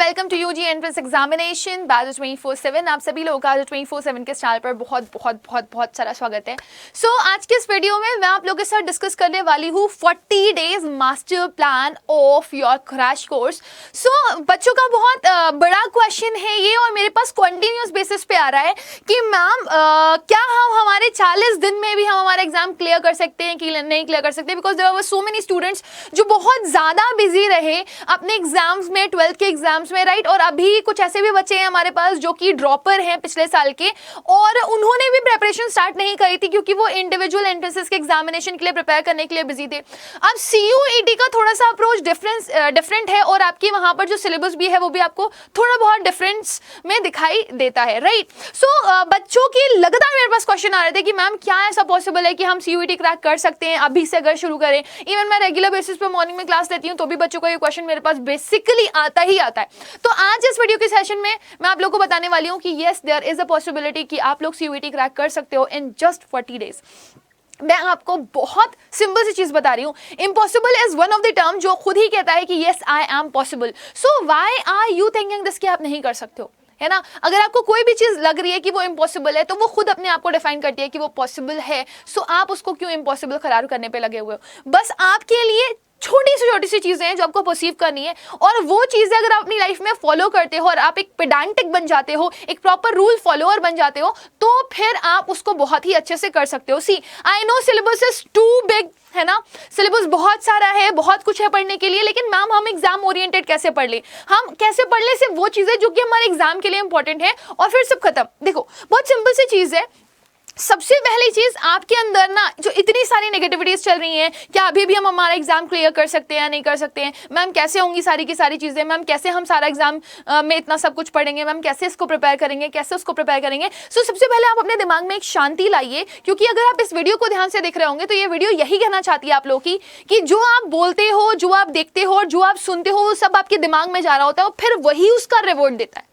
Welcome to UG entrance examination batch 24/7। आप सभी लोगों का 24/7 के चैनल पर बहुत बहुत बहुत बहुत सारा स्वागत है। आज के इस वीडियो में मैं आप लोगों के साथ डिस्कस करने वाली हूँ 40 days master plan of your crash course. बच्चों का बहुत बड़ा क्वेश्चन है ये, और मेरे पास कंटिन्यूस बेसिस पे आ रहा है कि मैम क्या हम हमारे 40 दिन में भी हम हमारा एग्जाम क्लियर कर सकते हैं कि नहीं क्लियर कर सकते, because there were so many students जो बहुत ज़्यादा बिजी रहे अपने एग्जाम्स में, 12th के एग्जाम्स में, राइट। और अभी कुछ ऐसे भी बच्चे हैं हमारे पास जो कि ड्रॉपर हैं पिछले साल के, और उन्होंने भी प्रिपरेशन स्टार्ट नहीं करी थी क्योंकि वो इंडिविजुअल एंट्रेंसेस के एग्जामिनेशन के लिए प्रिपेयर करने के लिए बिजी थे। अब CUET का थोड़ा सा अप्रोच डिफरेंट है, और आपकी वहां पर जो सिलेबस भी है वो भी आपको थोड़ा बहुत डिफरेंस में दिखाई देता है, राइट। बच्चों की लगातार मेरे पास क्वेश्चन आ रहे थे कि मैम क्या ऐसा पॉसिबल है कि हम CUET क्रैक कर सकते हैं अभी से अगर शुरू करें। इवन मैं रेगुलर बेसिस पे मॉर्निंग में क्लास लेती हूँ तो भी बच्चों का ये क्वेश्चन मेरे पास बेसिकली आता ही आता है। तो आज इस वीडियो के सेशन में मैं आप लोगों को बताने वाली हूँ कि yes there is a possibility कि आप लोग CUET क्रैक कर सकते हो इन जस्ट 40 डेज। मैं आपको बहुत सिंपल सी चीज बता रही हूँ, impossible is one of the term जो खुद ही कहता है कि yes I am possible. So why are you thinking this कि आप नहीं कर सकते हो, है ना। अगर आपको कोई भी चीज लग रही है कि वो इम्पॉसिबल है तो वो खुद अपने आप को डिफाइन करती है कि वो पॉसिबल है। सो आप उसको क्यों इम्पॉसिबल करार करने पे लगे हुए हो। बस आपके लिए छोटी सी चीजें हैं जो आपको परसीव करनी है, और वो चीजें अगर आप अपनी लाइफ में फॉलो करते हो और आप एक पेडांटिक बन जाते हो, एक प्रॉपर रूल फॉलोअर बन जाते हो, तो फिर आप उसको बहुत ही अच्छे से कर सकते हो। See I know syllabus is too big, है ना, सिलेबस बहुत सारा है, बहुत कुछ है पढ़ने के लिए, लेकिन मैम हम एग्जाम ओरिएंटेड कैसे पढ़ ले, हम कैसे पढ़ ले सिर्फ वो चीजें जो कि हमारे एग्जाम के लिए इंपॉर्टेंट है, और फिर सब खत्म। देखो बहुत सिंपल सी चीज है। सबसे पहली चीज आपके अंदर ना जो इतनी सारी नेगेटिविटीज चल रही हैं, क्या अभी भी हम हमारा एग्जाम क्लियर कर सकते हैं या नहीं कर सकते हैं, मैम कैसे होंगी सारी की सारी चीजें, मैम कैसे हम सारा एग्जाम में इतना सब कुछ पढ़ेंगे, मैम कैसे इसको प्रिपेयर करेंगे, कैसे उसको प्रिपेयर करेंगे। सबसे पहले आप अपने दिमाग में एक शांति लाइए, क्योंकि अगर आप इस वीडियो को ध्यान से देख रहे होंगे तो ये वीडियो यही कहना चाहती है आप लोगों की कि जो आप बोलते हो, जो आप देखते हो और जो आप सुनते हो वो सब आपके दिमाग में जा रहा होता है, और फिर वही उसका रिवॉर्ड देता है।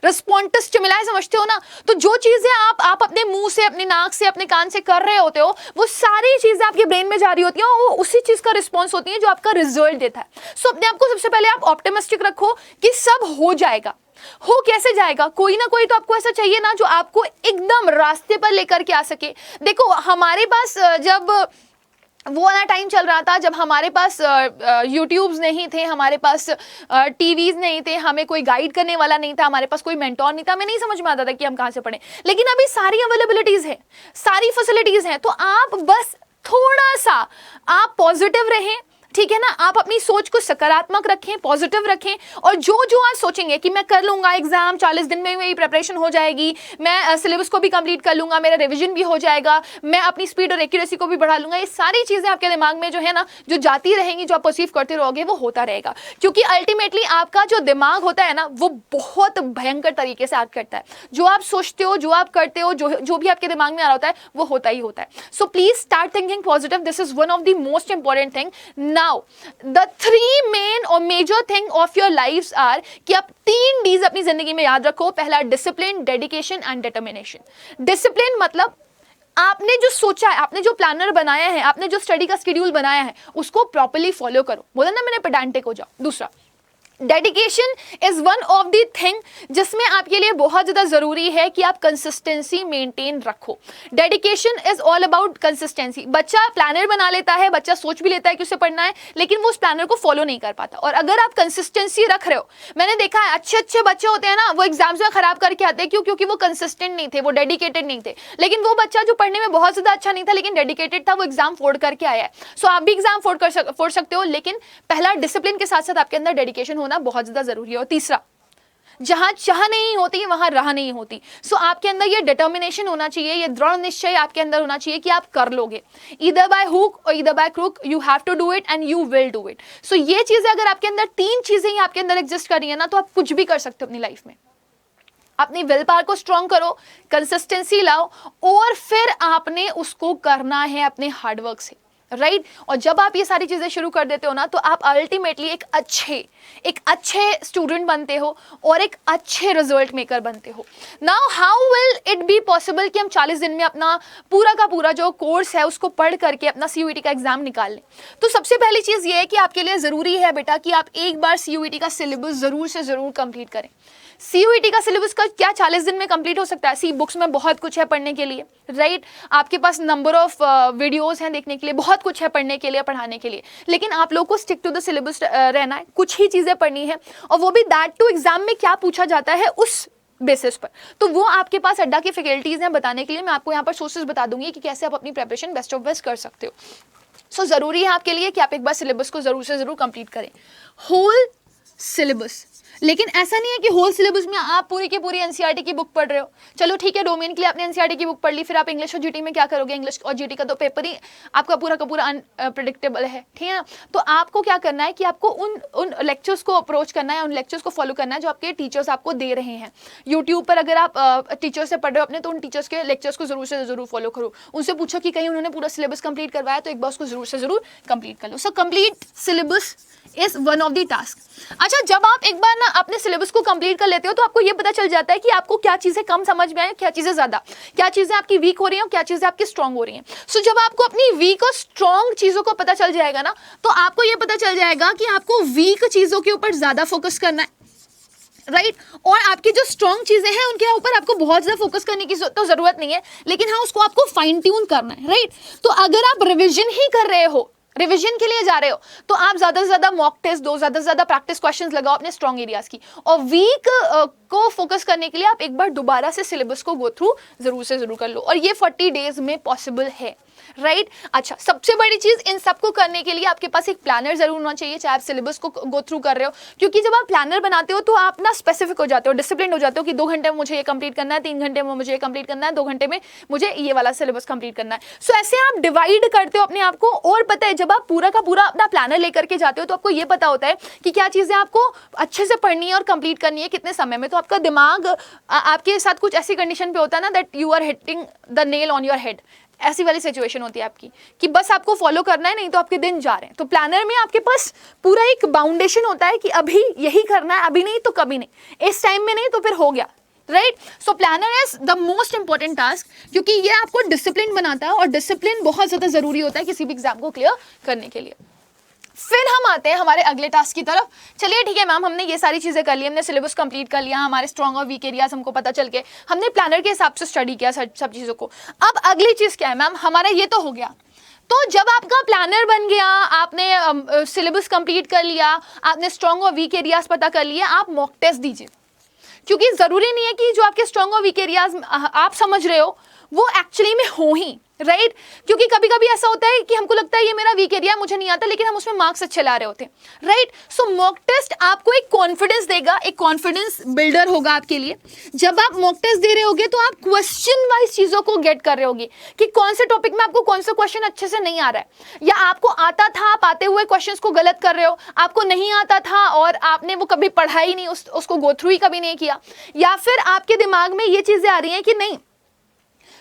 रिस्पॉन्स स्टिमुलाई समझते हो ना। तो जो चीजें आप अपने मुंह से, अपने नाक से, अपने कान से कर रहे होते हो, वो सारी चीजें आपके ब्रेन में जा रही होती हैं, और वो उसी चीज का रिस्पॉन्स होती है जो आपका रिजल्ट देता है। सो अपने आप को सबसे पहले आप ऑप्टिमिस्टिक रखो कि सब हो जाएगा। हो कैसे जाएगा, कोई ना कोई तो आपको ऐसा चाहिए ना जो आपको एकदम रास्ते पर लेकर के आ सके। देखो हमारे पास जब वो वाला टाइम चल रहा था जब हमारे पास यूट्यूब्स नहीं थे, हमारे पास टीवीज नहीं थे, हमें कोई गाइड करने वाला नहीं था, हमारे पास कोई मेंटोर नहीं था, हमें नहीं समझ में आता था कि हम कहाँ से पढ़ें। लेकिन अभी सारी अवेलेबिलिटीज है, सारी फैसिलिटीज हैं, तो आप बस थोड़ा सा आप पॉजिटिव रहें, ठीक है ना। आप अपनी सोच को सकारात्मक रखें, पॉजिटिव रखें, और जो आप सोचेंगे कि मैं कर लूंगा एग्जाम, 40 दिन में मेरी प्रिपरेशन हो जाएगी, मैं सिलेबस को भी कंप्लीट कर लूंगा, मेरा रिवीजन भी हो जाएगा, मैं अपनी स्पीड और एक्यूरेसी को भी बढ़ा लूंगा, ये सारी चीजें आपके दिमाग में जो है ना जो जाती रहेंगी, जो आप परसीव करते रहोगे वो होता रहेगा। क्योंकि अल्टीमेटली आपका जो दिमाग होता है ना वो बहुत भयंकर तरीके से एक्ट करता है। जो आप सोचते हो, जो आप करते हो, जो भी आपके दिमाग में आ रहा होता है वो होता ही होता है। So please start thinking positive, this is one of the most important thing. Now, the three main or major thing of your lives are कि आप 3 D's अपनी जिंदगी में याद रखो। पहला discipline, dedication and determination. Discipline मतलब आपने जो सोचा है, आपने जो प्लानर बनाया है, आपने जो स्टडी का शेड्यूल बनाया है उसको प्रॉपर्ली फॉलो करो। बोला ना मैंने पेडांटिक हो जाओ। दूसरा dedication is one of the thing जिसमें आपके लिए बहुत ज़्यादा ज़रूरी है कि आप कंसिस्टेंसी मेंटेन रखो। Dedication is all about consistency. बच्चा प्लानर बना लेता है, बच्चा सोच भी लेता है कि उसे पढ़ना है, लेकिन वो उस प्लानर को फॉलो नहीं कर पाता। और अगर आप कंसिस्टेंसी रख रहे हो, मैंने देखा है अच्छे बच्चे होते हैं ना वो एग्जाम्स में खराब करके आते हैं। क्यों? क्योंकि वो कंसिस्टेंट नहीं थे, वो डेडिकेटेड नहीं थे। लेकिन वो बच्चा जो पढ़ने में बहुत ज़्यादा अच्छा नहीं था लेकिन डेडिकेटेड था, वो एग्जाम फोड़ करके आया है। सो आप भी एग्जाम फोड़ सकते हो, लेकिन पहला डिसिप्लिन के साथ साथ आपके अंदर डेडिकेशन होना बहुत ज्यादा जरूरी है। और तीसरा, जहां चाह नहीं होती वहां राह नहीं होती। सो आपके अंदर ये डिटर्मिनेशन होना चाहिए, ये दृढ़ निश्चय आपके अंदर होना चाहिए कि आप कर लोगे। Either by hook or either by crook, you have to do it and you will do it. So ये चीजें अगर आपके अंदर 3 चीजें ही आपके अंदर एग्जिस्ट कर रही है ना तो आप कुछ भी कर सकते हो अपनी लाइफ में। अपनी विल पावर को स्ट्रॉन्ग करो, कंसिस्टेंसी लाओ, और फिर आपने उसको करना है अपने हार्डवर्क से। राइट और जब आप ये सारी चीज़ें शुरू कर देते हो ना तो आप अल्टीमेटली एक अच्छे स्टूडेंट बनते हो और एक अच्छे रिजल्ट मेकर बनते हो. Now how will it be possible कि हम 40 दिन में अपना पूरा का पूरा जो कोर्स है उसको पढ़ करके अपना CUET का एग्जाम निकाल लें. तो सबसे पहली चीज़ ये है कि आपके लिए ज़रूरी है बेटा कि आप एक बार CUET का सिलेबस ज़रूर से ज़रूर कंप्लीट करें. CUET का सिलेबस का क्या 40 दिन में कंप्लीट हो सकता है? सी बुक्स में बहुत कुछ है पढ़ने के लिए, राइट आपके पास नंबर ऑफ वीडियोस हैं देखने के लिए, बहुत कुछ है पढ़ने के लिए, पढ़ाने के लिए, लेकिन आप लोगों को स्टिक टू द सिलेबस रहना है. कुछ ही चीज़ें पढ़नी है और वो भी दैट टू एग्जाम में क्या पूछा जाता है उस बेसिस पर. तो वो आपके पास अड्डा की फैकल्टीज हैं बताने के लिए. मैं आपको यहाँ पर सोर्सेज बता दूंगी कि कैसे आप अपनी प्रेपरेशन बेस्ट ऑफ बेस्ट कर सकते हो. सो ज़रूरी है आपके लिए कि आप एक बार सिलेबस को ज़रूर से ज़रूर कंप्लीट करें, होल सिलेबस. लेकिन ऐसा नहीं है कि होल सिलेबस में आप पूरी की पूरी एनसीईआरटी की बुक पढ़ रहे हो. चलो ठीक है, डोमेन के लिए आपने एनसीईआरटी की बुक पढ़ ली, फिर आप इंग्लिश और जीटी में क्या करोगे? इंग्लिश और जीटी का तो पेपर ही आपका पूरा का पूरा अनप्रेडिक्टेबल है, ठीक है ना. तो आपको क्या करना है कि आपको उन लेक्चर्स को अप्रोच करना है, उन लेक्चर्स को फॉलो करना है जो आपके टीचर्स आपको दे रहे हैं. यूट्यूब पर अगर आप टीचर्स से पढ़ रहे हो अपने, तो उन टीचर्स के लेक्चर्स को जरूर से जरूर फॉलो करो. उनसे पूछो कि कहीं उन्होंने पूरा सिलेबस कंप्लीट करवाया तो एक बार उसको जरूर से जरूर कंप्लीट कर लो. So complete syllabus is one of the task. अच्छा, जब आप एक बार ना अपने सिलेबस को कंप्लीट कर लेते हो तो आपको ये पता चल जाता है कि आपको क्या चीजें कम समझ में आए, क्या चीजें ज्यादा, क्या चीजें आपकी वीक हो रही हैं, क्या चीजें आपकी स्ट्रांग हो रही हैं. सो जब आपको अपनी वीक और स्ट्रांग चीजों को पता चल जाएगा ना, तो आपको ये पता चल जाएगा कि आपको वीक चीजों के ऊपर ज्यादा फोकस करना है, राइट और आपकी जो स्ट्रॉन्ग चीजें हैं उनके ऊपर आपको बहुत ज्यादा फोकस करने की तो जरूरत नहीं है, लेकिन हाँ उसको आपको फाइन ट्यून करना है, राइट. तो अगर आप रिविजन ही कर रहे हो, रिवीजन के लिए जा रहे हो, तो आप ज्यादा से ज्यादा मॉक टेस्ट दो, ज्यादा से ज्यादा प्रैक्टिस क्वेश्चंस लगाओ अपने स्ट्रॉन्ग एरियाज की. और वीक को फोकस करने के लिए आप एक बार दोबारा से सिलेबस को गो थ्रू जरूर से जरूर कर लो, और ये 40 डेज में पॉसिबल है, राइट. अच्छा, सबसे बड़ी चीज इन सबको करने के लिए आपके पास एक प्लानर जरूर होना चाहिए, चाहे आप सिलेबस को गो थ्रू कर रहे हो. क्योंकि जब आप प्लानर बनाते हो तो आप ना स्पेसिफिक हो जाते हो, डिसिप्लिन हो जाते हो कि 2 घंटे में मुझे ये कंप्लीट करना है, 3 घंटे में मुझे ये कंप्लीट करना है, 2 घंटे में मुझे ये वाला सिलेबस कंप्लीट करना है. सो ऐसे आप डिवाइड करते हो अपने आप को. और पता है, जब आप पूरा का पूरा अपना प्लानर लेकर के जाते हो तो आपको ये पता होता है कि क्या चीजें आपको अच्छे से पढ़नी है और कंप्लीट करनी है कितने समय में. तो आपका दिमाग आपके साथ कुछ ऐसी कंडीशन पे होता है ना, that you are hitting the nail on your head. ऐसी वाली सिचुएशन होती है आपकी कि बस आपको फॉलो करना है, नहीं तो आपके दिन जा रहे हैं. तो प्लानर में आपके पास पूरा एक बाउंडेशन होता है कि अभी यही करना है, अभी नहीं तो कभी नहीं, इस टाइम में नहीं तो फिर हो गया, right. So planner is the most important task, क्योंकि ये आपको डिसिप्लिन बनाता है और डिसिप्लिन बहुत ज्यादा जरूरी होता है किसी भी एग्जाम को क्लियर करने के लिए. फिर हम आते हैं हमारे अगले टास्क की तरफ. चलिए ठीक है मैम, हमने ये सारी चीज़ें कर ली, हमने सिलेबस कंप्लीट कर लिया, हमारे स्ट्रॉन्ग और वीक एरियाज हमको पता चल गए, हमने प्लानर के हिसाब से स्टडी किया सब चीज़ों को. अब अगली चीज़ क्या है मैम? हमारा ये तो हो गया. तो जब आपका प्लानर बन गया, आपने सिलेबस कंप्लीट कर लिया, आपने स्ट्रॉन्ग और वीक एरियाज पता कर लिए, आप मॉक टेस्ट दीजिए. क्योंकि ज़रूरी नहीं है कि जो आपके स्ट्रॉन्ग और वीक एरियाज आप समझ रहे हो वो एक्चुअली में हो ही, राइट. क्योंकि कभी कभी ऐसा होता है कि हमको लगता है ये मेरा वीक एरिया मुझे नहीं आता, लेकिन हम उसमें मार्क्स अच्छे ला रहे होते हैं, राइट. सो मॉक टेस्ट आपको एक कॉन्फिडेंस देगा, एक कॉन्फिडेंस बिल्डर होगा आपके लिए. जब आप मॉक टेस्ट दे रहे होगे तो आप क्वेश्चन वाइज चीजों को गेट कर रहे होगे कि कौन से टॉपिक में आपको कौन सा क्वेश्चन अच्छे से नहीं आ रहा है, या आपको आता था, आप आते हुए क्वेश्चन को गलत कर रहे हो, आपको नहीं आता था और आपने वो कभी पढ़ा ही नहीं, उसको गो थ्रू ही कभी नहीं किया, या फिर आपके दिमाग में ये चीजें आ रही हैं कि नहीं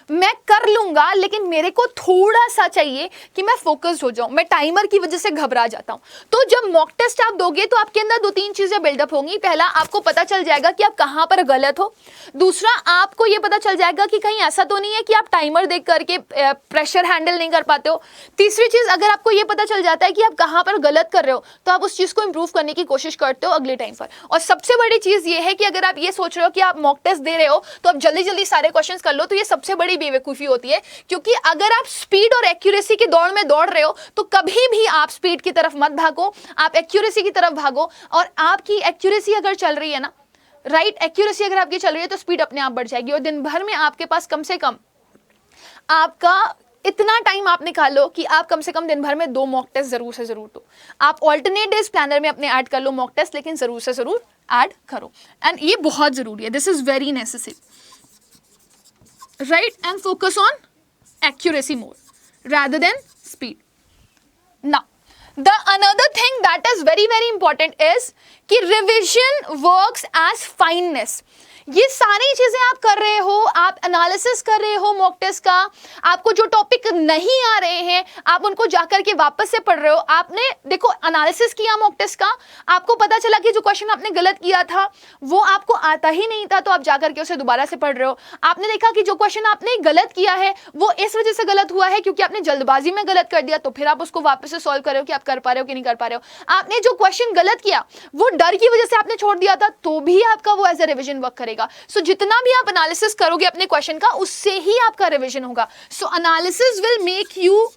मैं कर लूंगा लेकिन मेरे को थोड़ा सा चाहिए कि मैं फोकस्ड हो जाऊं, मैं टाइमर की वजह से घबरा जाता हूं. तो जब मॉक टेस्ट आप दोगे तो आपके अंदर 2-3 चीजें बिल्डअप होंगी. पहला, आपको पता चल जाएगा कि आप कहां पर गलत हो. दूसरा, आपको यह पता चल जाएगा कि कहीं ऐसा तो नहीं है कि आप टाइमर देख करके प्रेशर हैंडल नहीं कर पाते हो. तीसरी चीज, अगर आपको यह पता चल जाता है कि आप कहां पर गलत कर रहे हो तो आप उस चीज को इंप्रूव करने की कोशिश करते हो अगले टाइम पर. और सबसे बड़ी चीज ये है कि अगर आप ये सोच रहे हो कि आप मॉक टेस्ट दे रहे हो तो आप जल्दी जल्दी सारे क्वेश्चन कर लो, तो ये सबसे बड़ी बेवकूफी होती है. क्योंकि अगर आप स्पीड और एक्यूरेसी की दौड़ में दौड़ रहे हो तो कभी भी आप स्पीड की तरफ मत भागो, आप एक्यूरेसी की तरफ भागो. और आपकी एक्यूरेसी अगर चल रही है ना, राइट, एक्यूरेसी अगर आपकी चल रही है तो स्पीड अपने आप बढ़ जाएगी. और दिन भर में आपके पास कम से कम आपका इतना टाइम आप निकालो कि आप कम से कम दिन भर में 2 मॉक टेस्ट जरूर से जरूर दो. आप ऑल्टरनेट डेज प्लानर में अपने ऐड कर लो मॉक टेस्ट, लेकिन जरूर से जरूर ऐड करो. एंड ये बहुत जरूरी है, this is very necessary, right, and focus on accuracy more rather than speed. Now the another thing that is very very important is कि revision works as fineness. ये सारी चीजें आप कर रहे हो, आप एनालिसिस कर रहे हो मॉक टेस्ट का, आपको जो टॉपिक नहीं आ रहे हैं आप उनको जाकर के वापस से पढ़ रहे हो। आपने देखो एनालिसिस किया मॉक टेस्ट का, आपको पता चला कि जो क्वेश्चन आपने गलत किया था वो आपको आता ही नहीं था, तो आप जाकर के उसे दोबारा से पढ़ रहे हो। आपने देखा कि जो क्वेश्चन आपने गलत किया है वो इस वजह से गलत हुआ है क्योंकि आपने जल्दबाजी में गलत कर दिया, तो फिर आप उसको वापस से सॉल्व कर रहे हो कि आप कर पा रहे हो कि नहीं कर पा रहे हो। आपने जो क्वेश्चन गलत किया वो डर की वजह से आपने छोड़ दिया था, तो भी आपका वो एज ए रिवीजन वर्क करेगा। सो जितना भी आप एनालिसिस करोगे अपने क्वेश्चन का उससे ही आपका रिवीजन होगा। So analysis will make you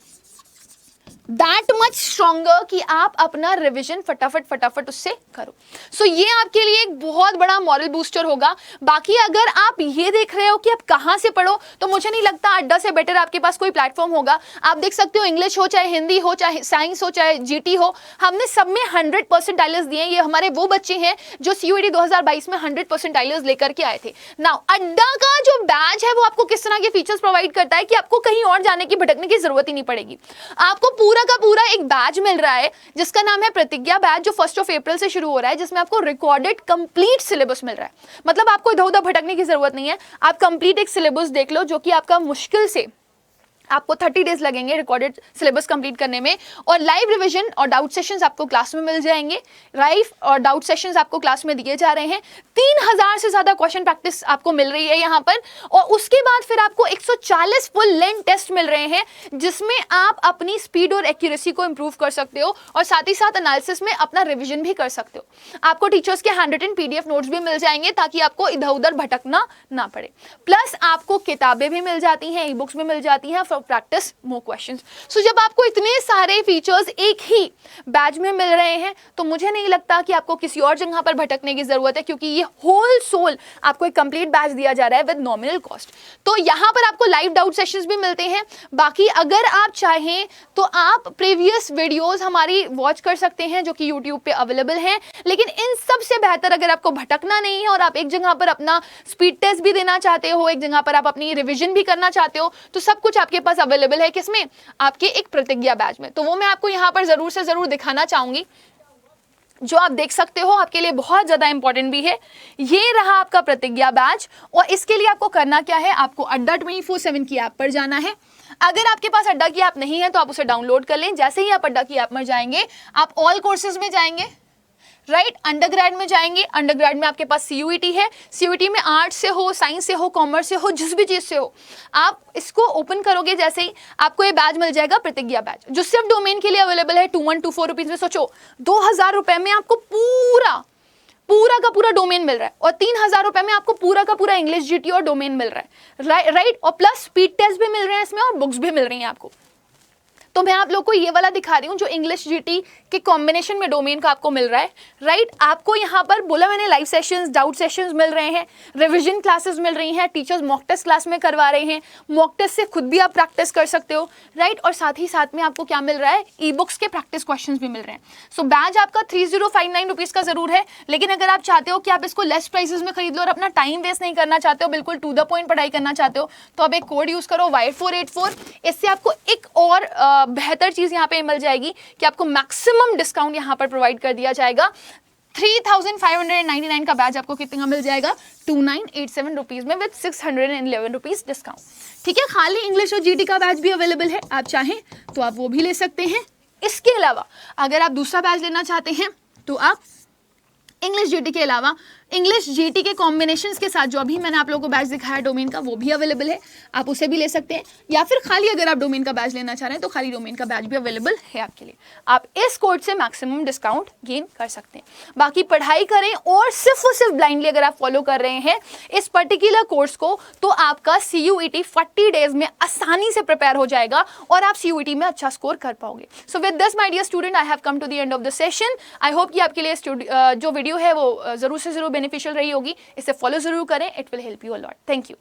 that much stronger कि आप अपना रिवीजन फटाफट उससे करो। सो ये आपके लिए एक बहुत बड़ा मॉरल बूस्टर होगा। बाकी अगर आप ये देख रहे हो कि आप कहाँ से पढ़ो, तो मुझे नहीं लगता अड्डा से बेटर आपके पास कोई प्लेटफॉर्म होगा। आप देख सकते हो इंग्लिश हो चाहे हिंदी हो चाहे साइंस हो चाहे जीटी हो, हमने सब में 100% आइलर्स दिए हैं। ये हमारे वो बच्चे हैं जो सीयूईटी 2022 में 100% आइलर्स लेकर के आए थे। नाउ अड्डा का जो बैच है वो आपको किस तरह के फीचर्स प्रोवाइड करता है कि आपको कहीं और जाने की भटकने की जरूरत ही नहीं पड़ेगी। आपको पूरा का पूरा एक बैच मिल रहा है जिसका नाम है प्रतिज्ञा बैच, जो 1 अप्रैल से शुरू हो रहा है, जिसमें आपको रिकॉर्डेड कंप्लीट सिलेबस मिल रहा है। मतलब आपको इधर उधर भटकने की जरूरत नहीं है। आप कंप्लीट एक सिलेबस देख लो जो कि आपका मुश्किल से आपको 30 डेज लगेंगे रिकॉर्डेड सिलेबस कंप्लीट करने में। और लाइव रिवीजन और डाउट सेशंस आपको क्लास में मिल जाएंगे। लाइव और डाउट सेशंस आपको क्लास में दिए जा रहे हैं। 3000 से ज्यादा क्वेश्चन प्रैक्टिस आपको मिल रही है यहाँ पर। और उसके बाद फिर आपको 140 फुल लेंथ टेस्ट मिल रहे हैं जिसमें आप अपनी स्पीड और एक्यूरेसी को इंप्रूव कर सकते हो और साथ ही साथ एनालिसिस में अपना रिविजन भी कर सकते हो। आपको टीचर्स के हैंड रिटन PDF नोट्स भी मिल जाएंगे ताकि आपको इधर उधर भटकना ना पड़े। प्लस आपको किताबें भी मिल जाती हैं, ई-बुक्स भी मिल जाती हैं, प्रैक्टिस मोर क्वेश्चंस। सो जब आपको इतने सारे फीचर्स एक ही बैच में मिल रहे हैं तो मुझे नहीं लगता कि आपको किसी और जगह पर भटकने की जरूरत है, क्योंकि ये होल सोल आपको एक कंप्लीट बैच दिया जा रहा है विद नॉमिनल कॉस्ट। तो यहाँ पर आपको लाइव डाउट सेशंस भी मिलते हैं। बाकी अगर आप चाहें तो आप प्रीवियस वीडियोस हमारी वॉच कर सकते हैं जो कि यूट्यूब पे अवेलेबल हैं। लेकिन इन सबसे बेहतर अगर आपको भटकना नहीं है और आप एक जगह पर अपना स्पीड टेस्ट भी देना चाहते हो, एक जगह पर आप अपनी रिविजन भी करना चाहते हो, तो सब कुछ आपके पास अवेलेबल है। किसमें? आपके एक प्रतिज्ञा बैच में। तो वो मैं आपको यहां पर जरूर से जरूर दिखाना चाहूंगी, जो आप देख सकते हो, आपके लिए बहुत ज्यादा इंपॉर्टेंट भी है। ये रहा आपका प्रतिज्ञा बैच। और इसके लिए आपको करना क्या है, आपको अड्डा 24/7 की ऐप पर जाना है। अगर आपके पास अड्डा की ऐप नहीं है तो आप उसे डाउनलोड कर लें। जैसे ही आप अड्डा की ऐप में जाएंगे आप ऑल कोर्सेज में जाएंगे, राइट, अंडरग्रेड में जाएंगे। अंडरग्रेड में आपके पास सीयूईटी है। सीयूईटी में आर्ट्स से हो, साइंस से हो, कॉमर्स से हो, जिस भी चीज से हो, आप इसको ओपन करोगे जैसे ही आपको ये बैच मिल जाएगा, प्रतिज्ञा बैच, जो सिर्फ डोमेन के लिए अवेलेबल है 2124 रुपीज में। सोचो 2000 रुपए में आपको पूरा का पूरा डोमेन मिल रहा है और 3000 रुपए में आपको पूरा का पूरा इंग्लिश जीटी और डोमेन मिल रहा है, राइट। और प्लस स्पीड टेस्ट भी मिल रहे हैं इसमें और बुक्स भी मिल रही हैं आपको। तो मैं आप लोग को ये वाला दिखा रही हूँ जो इंग्लिश जीटी के कॉम्बिनेशन में डोमेन का आपको मिल रहा है, राइट। आपको यहाँ पर बोला मैंने लाइव सेशंस, डाउट सेशंस मिल रहे हैं, रिवीजन क्लासेस मिल रही हैं, टीचर्स मॉक टेस्ट क्लास में करवा रहे हैं, मॉक टेस्ट से खुद भी आप प्रैक्टिस कर सकते हो, राइट। और साथ ही साथ में आपको क्या मिल रहा है, ई-बुक्स के प्रैक्टिस क्वेश्चंस भी मिल रहे हैं। सो बैच आपका 3059 रुपीज का जरूर है, लेकिन अगर आप चाहते हो कि आप इसको लेस प्राइसेस में खरीद लो और अपना टाइम वेस्ट नहीं करना चाहते हो, बिल्कुल टू द पॉइंट पढ़ाई करना चाहते हो, तो आप एक कोड यूज करो Y484। इससे आपको एक और बेहतर चीज यहाँ पे मिल जाएगी कि आपको मैक्सिमम डिस्काउंट यहाँ पर प्रोवाइड कर दिया जाएगा। 3599 का बैच आपको कितने का मिल जाएगा, 2987 रुपीज में विद 611 रुपीज डिस्काउंट। ठीक है, खाली इंग्लिश और जीटी का बैच भी अवेलेबल है, आप चाहें तो आप वो भी ले सकते हैं। इसके अलावा अगर आप दूसरा बैच लेना चाहते हैं तो आप इंग्लिश जीटी के अलावा इंग्लिश जीटी के कॉम्बिनेशंस के साथ जो अभी मैंने आप लोगों को बैच दिखाया डोमेन का, वो भी अवेलेबल है, आप उसे भी ले सकते हैं। या फिर खाली अगर आप डोमेन का बैच लेना चाह रहे हैं तो खाली डोमेन का बैच भी अवेलेबल है आपके लिए। आप इस कोड से मैक्सिमम डिस्काउंट गेन कर सकते हैं। बाकी पढ़ाई करें और सिर्फ ब्लाइंडली अगर आप फॉलो कर रहे हैं इस पर्टिकुलर कोर्स को, तो आपका सीयूईटी 40 डेज में आसानी से प्रिपेयर हो जाएगा और आप सीयूईटी में अच्छा स्कोर कर पाओगे। So with this my dear student, I have come to the end of the session. I hope कि आपके लिए जो वीडियो है वो जरूर से जरूर बेनिफिशियल रही होगी। इसे फॉलो जरूर करें, it will help you a lot. Thank you.